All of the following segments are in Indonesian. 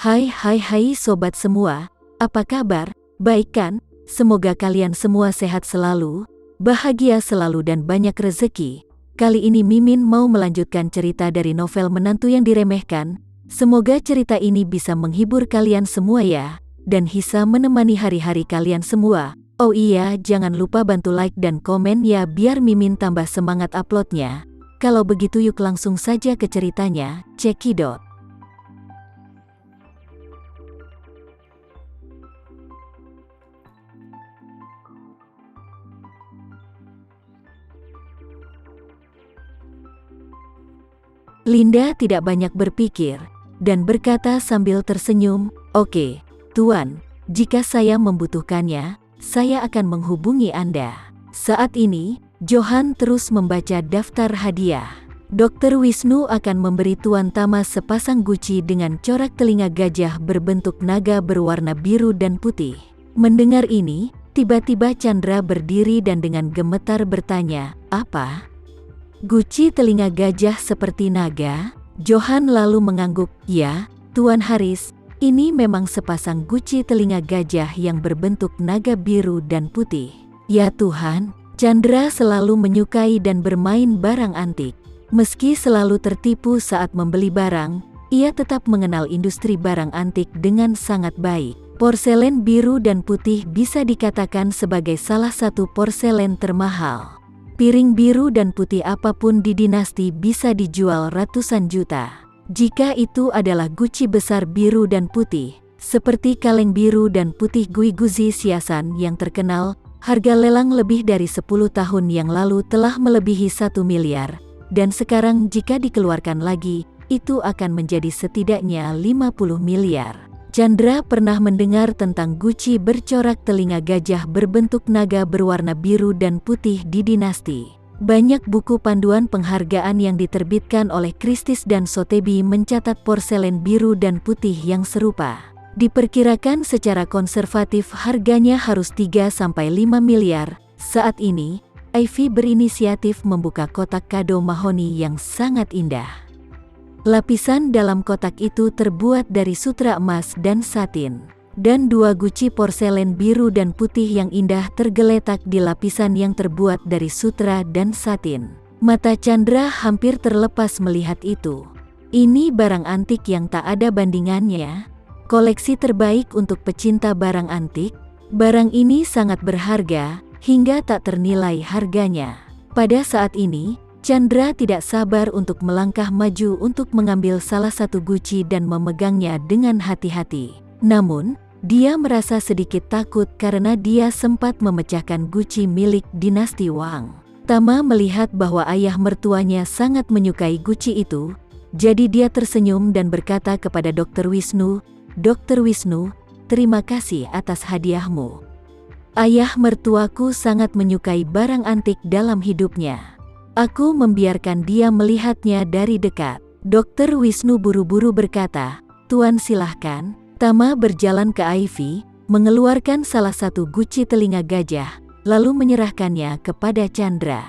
Hai sobat semua, apa kabar? Baik kan? Semoga kalian semua sehat selalu, bahagia selalu dan banyak rezeki. Kali ini Mimin mau melanjutkan cerita dari novel Menantu yang Diremehkan. Semoga cerita ini bisa menghibur kalian semua ya, dan bisa menemani hari-hari kalian semua. Oh iya, jangan lupa bantu like dan komen ya biar Mimin tambah semangat uploadnya. Kalau begitu yuk langsung saja ke ceritanya, cekidot. Linda tidak banyak berpikir, dan berkata sambil tersenyum, "Oke, Tuan, jika saya membutuhkannya, saya akan menghubungi Anda." Saat ini, Johan terus membaca daftar hadiah. Dr. Wisnu akan memberi Tuan Tama sepasang guci dengan corak telinga gajah berbentuk naga berwarna biru dan putih. Mendengar ini, tiba-tiba Chandra berdiri dan dengan gemetar bertanya, "Apa? Guci telinga gajah seperti naga?" Johan lalu mengangguk, "Ya, Tuan Haris, ini memang sepasang guci telinga gajah yang berbentuk naga biru dan putih." "Ya Tuhan." Chandra selalu menyukai dan bermain barang antik. Meski selalu tertipu saat membeli barang, ia tetap mengenal industri barang antik dengan sangat baik. Porselen biru dan putih bisa dikatakan sebagai salah satu porselen termahal. Piring biru dan putih apapun di dinasti bisa dijual ratusan juta. Jika itu adalah guci besar biru dan putih, seperti kaleng biru dan putih Gui Guzi Siasan yang terkenal, harga lelang lebih dari 10 tahun yang lalu telah melebihi 1 miliar. Dan sekarang jika dikeluarkan lagi, itu akan menjadi setidaknya 50 miliar. Chandra pernah mendengar tentang guci bercorak telinga gajah berbentuk naga berwarna biru dan putih di dinasti. Banyak buku panduan penghargaan yang diterbitkan oleh Christie's dan Sotheby's mencatat porselen biru dan putih yang serupa. Diperkirakan secara konservatif harganya harus 3-5 miliar. Saat ini, Ivy berinisiatif membuka kotak kado mahoni yang sangat indah. Lapisan dalam kotak itu terbuat dari sutra emas dan satin. Dan 2 guci porselen biru dan putih yang indah tergeletak di lapisan yang terbuat dari sutra dan satin. Mata Chandra hampir terlepas melihat itu. Ini barang antik yang tak ada bandingannya. Koleksi terbaik untuk pecinta barang antik. Barang ini sangat berharga, hingga tak ternilai harganya. Pada saat ini, Chandra tidak sabar untuk melangkah maju untuk mengambil salah satu guci dan memegangnya dengan hati-hati. Namun, dia merasa sedikit takut karena dia sempat memecahkan guci milik dinasti Wang. Tama melihat bahwa ayah mertuanya sangat menyukai guci itu, jadi dia tersenyum dan berkata kepada Dr. Wisnu, "Dr. Wisnu, terima kasih atas hadiahmu. Ayah mertuaku sangat menyukai barang antik dalam hidupnya. Aku membiarkan dia melihatnya dari dekat." Dr. Wisnu buru-buru berkata, "Tuan silahkan." Tama berjalan ke Ivy, mengeluarkan salah satu guci telinga gajah, lalu menyerahkannya kepada Chandra.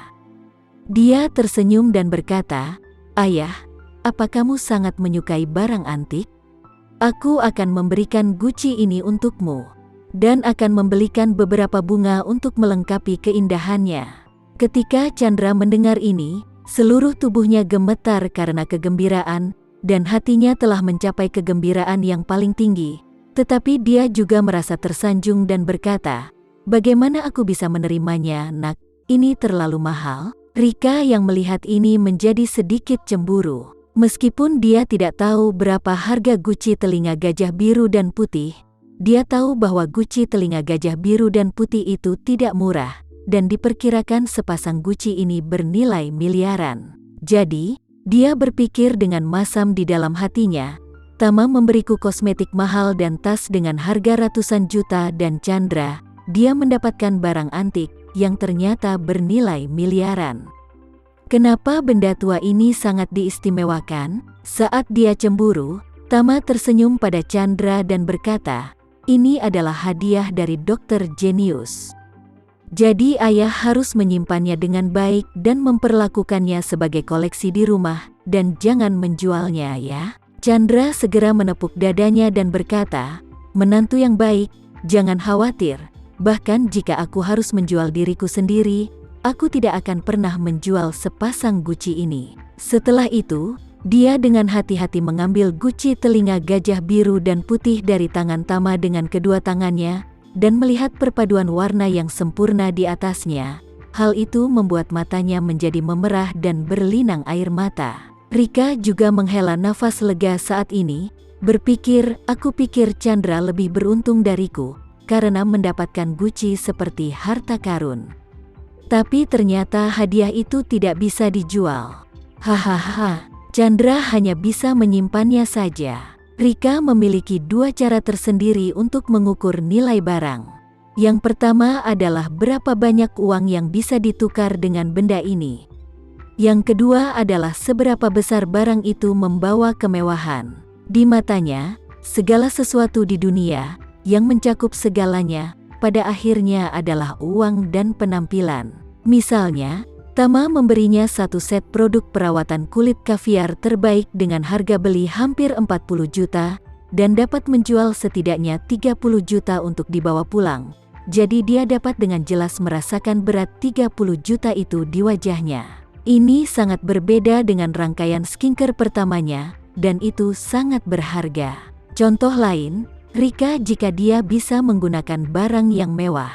Dia tersenyum dan berkata, "Ayah, apa kamu sangat menyukai barang antik? Aku akan memberikan guci ini untukmu, dan akan membelikan beberapa bunga untuk melengkapi keindahannya." Ketika Chandra mendengar ini, seluruh tubuhnya gemetar karena kegembiraan, dan hatinya telah mencapai kegembiraan yang paling tinggi. Tetapi dia juga merasa tersanjung dan berkata, "Bagaimana aku bisa menerimanya, Nak? Ini terlalu mahal." Rika yang melihat ini menjadi sedikit cemburu. Meskipun dia tidak tahu berapa harga guci telinga gajah biru dan putih, dia tahu bahwa guci telinga gajah biru dan putih itu tidak murah, dan diperkirakan sepasang guci ini bernilai miliaran. Jadi, dia berpikir dengan masam di dalam hatinya, "Tama memberiku kosmetik mahal dan tas dengan harga ratusan juta dan Chandra, dia mendapatkan barang antik yang ternyata bernilai miliaran. Kenapa benda tua ini sangat diistimewakan?" Saat dia cemburu, Tama tersenyum pada Chandra dan berkata, "Ini adalah hadiah dari Dr. Genius. Jadi ayah harus menyimpannya dengan baik dan memperlakukannya sebagai koleksi di rumah, dan jangan menjualnya ya." Chandra segera menepuk dadanya dan berkata, "Menantu yang baik, jangan khawatir. Bahkan jika aku harus menjual diriku sendiri, aku tidak akan pernah menjual sepasang guci ini." Setelah itu, dia dengan hati-hati mengambil guci telinga gajah biru dan putih dari tangan Tama dengan kedua tangannya, dan melihat perpaduan warna yang sempurna di atasnya. Hal itu membuat matanya menjadi memerah dan berlinang air mata. Rika juga menghela nafas lega saat ini, berpikir, "Aku pikir Chandra lebih beruntung dariku, karena mendapatkan guci seperti harta karun. Tapi ternyata hadiah itu tidak bisa dijual. Hahaha, Chandra hanya bisa menyimpannya saja." Rika memiliki dua cara tersendiri untuk mengukur nilai barang. Yang pertama adalah berapa banyak uang yang bisa ditukar dengan benda ini. Yang kedua adalah seberapa besar barang itu membawa kemewahan. Di matanya, segala sesuatu di dunia, yang mencakup segalanya, pada akhirnya adalah uang dan penampilan. Misalnya, Tama memberinya satu set produk perawatan kulit kaviar terbaik dengan harga beli hampir 40 juta, dan dapat menjual setidaknya 30 juta untuk dibawa pulang. Jadi dia dapat dengan jelas merasakan berat 30 juta itu di wajahnya. Ini sangat berbeda dengan rangkaian skincare pertamanya, dan itu sangat berharga. Contoh lain, Rika jika dia bisa menggunakan barang yang mewah.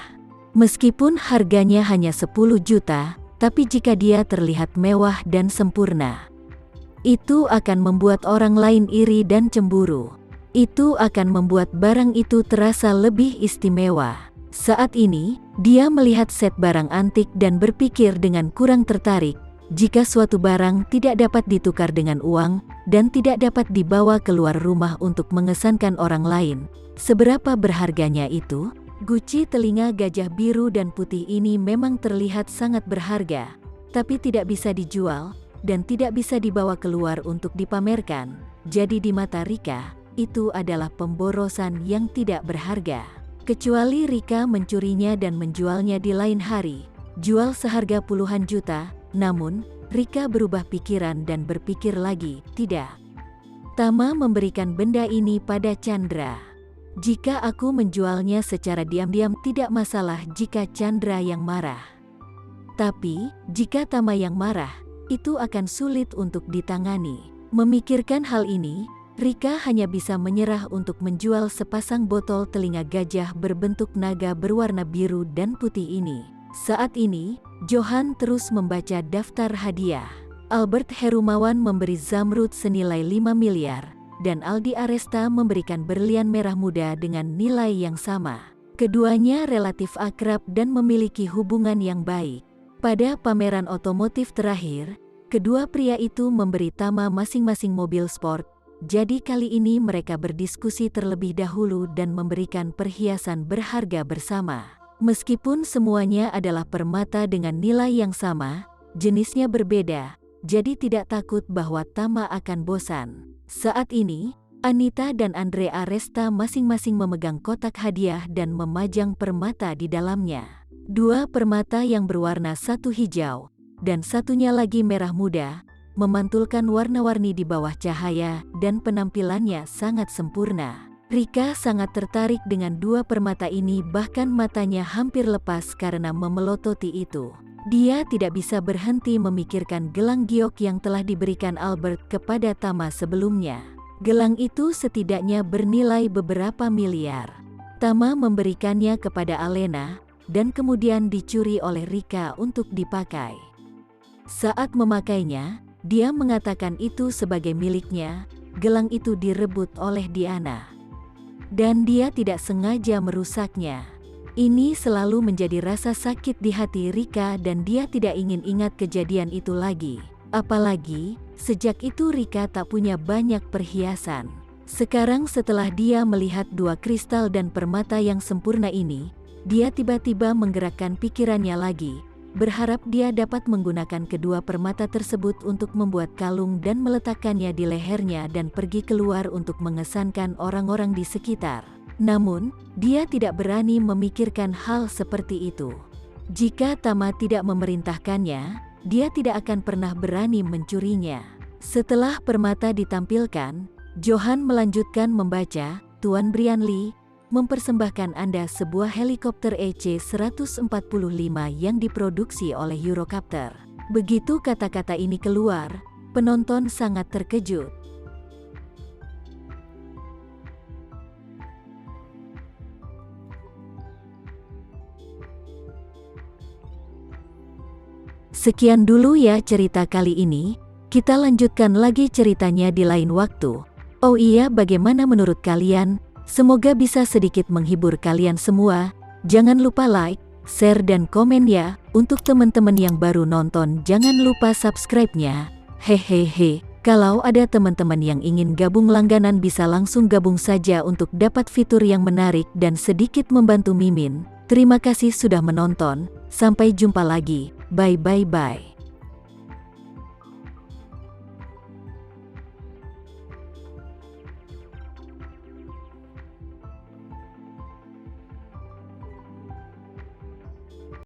Meskipun harganya hanya 10 juta, tapi jika dia terlihat mewah dan sempurna, itu akan membuat orang lain iri dan cemburu. Itu akan membuat barang itu terasa lebih istimewa. Saat ini, dia melihat set barang antik dan berpikir dengan kurang tertarik, jika suatu barang tidak dapat ditukar dengan uang, dan tidak dapat dibawa keluar rumah untuk mengesankan orang lain, seberapa berharganya itu? Guci telinga gajah biru dan putih ini memang terlihat sangat berharga, tapi tidak bisa dijual, dan tidak bisa dibawa keluar untuk dipamerkan. Jadi di mata Rika, itu adalah pemborosan yang tidak berharga. Kecuali Rika mencurinya dan menjualnya di lain hari, jual seharga puluhan juta. Namun, Rika berubah pikiran dan berpikir lagi, tidak. Tama memberikan benda ini pada Chandra. Jika aku menjualnya secara diam-diam tidak masalah jika Chandra yang marah. Tapi, jika Tama yang marah, itu akan sulit untuk ditangani. Memikirkan hal ini, Rika hanya bisa menyerah untuk menjual sepasang botol telinga gajah berbentuk naga berwarna biru dan putih ini. Saat ini, Johan terus membaca daftar hadiah. Albert Herumawan memberi zamrud senilai 5 miliar, dan Aldi Aresta memberikan berlian merah muda dengan nilai yang sama. Keduanya relatif akrab dan memiliki hubungan yang baik. Pada pameran otomotif terakhir, kedua pria itu memberi Tama masing-masing mobil sport. Jadi kali ini mereka berdiskusi terlebih dahulu dan memberikan perhiasan berharga bersama. Meskipun semuanya adalah permata dengan nilai yang sama, jenisnya berbeda, jadi tidak takut bahwa Tama akan bosan. Saat ini, Anita dan Andre Aresta masing-masing memegang kotak hadiah dan memajang permata di dalamnya. Dua permata yang berwarna satu hijau, dan satunya lagi merah muda, memantulkan warna-warni di bawah cahaya dan penampilannya sangat sempurna. Rika sangat tertarik dengan dua permata ini, bahkan matanya hampir lepas karena memelototi itu. Dia tidak bisa berhenti memikirkan gelang giok yang telah diberikan Albert kepada Tama sebelumnya. Gelang itu setidaknya bernilai beberapa miliar. Tama memberikannya kepada Alena, dan kemudian dicuri oleh Rika untuk dipakai. Saat memakainya, dia mengatakan itu sebagai miliknya. Gelang itu direbut oleh Diana, dan dia tidak sengaja merusaknya. Ini selalu menjadi rasa sakit di hati Rika dan dia tidak ingin ingat kejadian itu lagi. Apalagi, sejak itu Rika tak punya banyak perhiasan. Sekarang setelah dia melihat dua kristal dan permata yang sempurna ini, dia tiba-tiba menggerakkan pikirannya lagi, berharap dia dapat menggunakan kedua permata tersebut untuk membuat kalung dan meletakkannya di lehernya dan pergi keluar untuk mengesankan orang-orang di sekitar. Namun, dia tidak berani memikirkan hal seperti itu. Jika Tama tidak memerintahkannya, dia tidak akan pernah berani mencurinya. Setelah permata ditampilkan, Johan melanjutkan membaca, Tuan Brianly mempersembahkan Anda sebuah helikopter EC-145 yang diproduksi oleh Eurocopter. Begitu kata-kata ini keluar, penonton sangat terkejut. Sekian dulu ya cerita kali ini, kita lanjutkan lagi ceritanya di lain waktu. Oh iya, bagaimana menurut kalian? Semoga bisa sedikit menghibur kalian semua. Jangan lupa like, share dan komen ya. Untuk teman-teman yang baru nonton jangan lupa subscribe-nya. Hehehe, kalau ada teman-teman yang ingin gabung langganan bisa langsung gabung saja untuk dapat fitur yang menarik dan sedikit membantu Mimin. Terima kasih sudah menonton, sampai jumpa lagi. Bye bye bye.